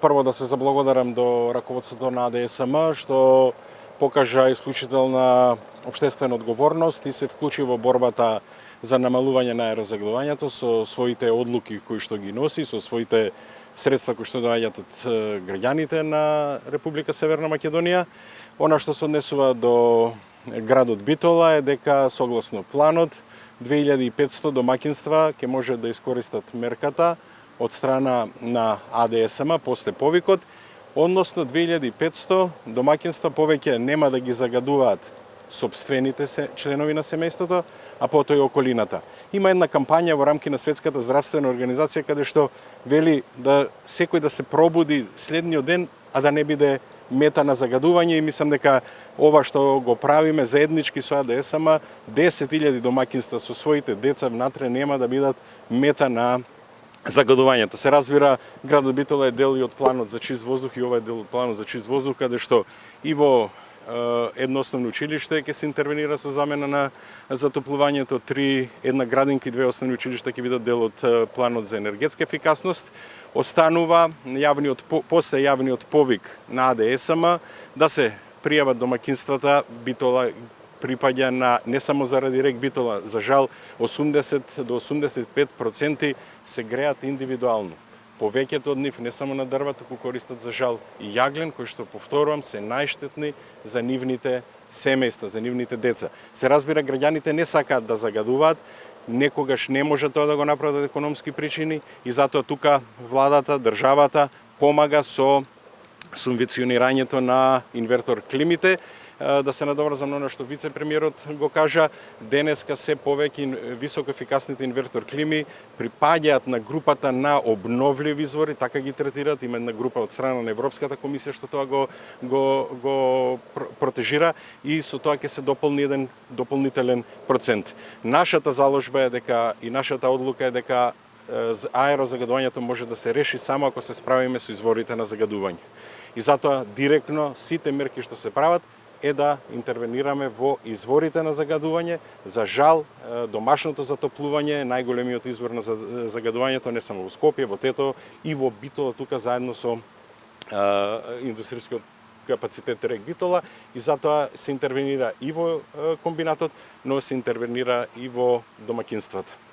Прво да се заблагодарам до раководството на АДСМ што покажа исклучителна општествена одговорност и се вклучи во борбата за намалување на аерозаgadувањето со своите одлуки кои што ги носи, со своите средства кои што доаѓаат од граѓаните на Република Северна Македонија. Она што се однесува до градот Битола е дека согласно планот 2500 домаќинства ќе може да искористат мерката од страна на АДСМ после повикот, односно 2500 домаќинства повеќе нема да ги загадуваат сопствените членови на семејството, а потоа и околината. Има една кампања во рамки на Светската здравствена организација каде што вели да секој да се пробуди следниот ден, а да не биде мета на загадување, и мислам дека ова што го правиме заеднички со АДСМ, 10.000 домаќинства со своите деца внатре нема да бидат мета на загадувањето. Се разбира, градот Битола е дел и од планот за чист воздух, и ова е дел од планот за чист воздух, каде што и во едно основно училиште ќе се интервенира со замена на затоплувањето, една градинка и 2 основни училишта ќе бидат дел од планот за енергетска ефикасност. Останува после јавниот повик на АДСМ да се пријават домаќинствата. Битола припаѓа на не само заради рек Битола, за жал 80 до 85% се греат индивидуално. Повеќето од нив не само на дрва, туку користат за жал и јаглен, кои што, повторувам, се најштетни за нивните семејства, за нивните деца. Се разбира, граѓаните не сакаат да загадуваат, некогаш не може тоа да го направат од економски причини, и затоа тука владата, државата помага со субвенционирањето на инвертор климите. Да се надоврзам на она што вице-премиерот го кажа, денеска се повеќе високоефикасните инвертор клими припаѓаат на групата на обновливи извори, така ги третираат. Има една група од страна на Европската комисија што тоа го протежира, и со тоа ќе се дополни еден дополнителен процент. Нашата заложба е дека, и нашата одлука е дека аерозагадувањето може да се реши само ако се справиме со изворите на загадување. И затоа директно сите мерки што се прават е да интервенираме во изворите на загадување. За жал, домашното затоплување е најголемиот извор на загадувањето не само во Скопје, во Тетово и во Битола, тука заедно со индустријскиот капацитет рек Битола, и затоа се интервенира и во комбинатот, но се интервенира и во домаќинствата.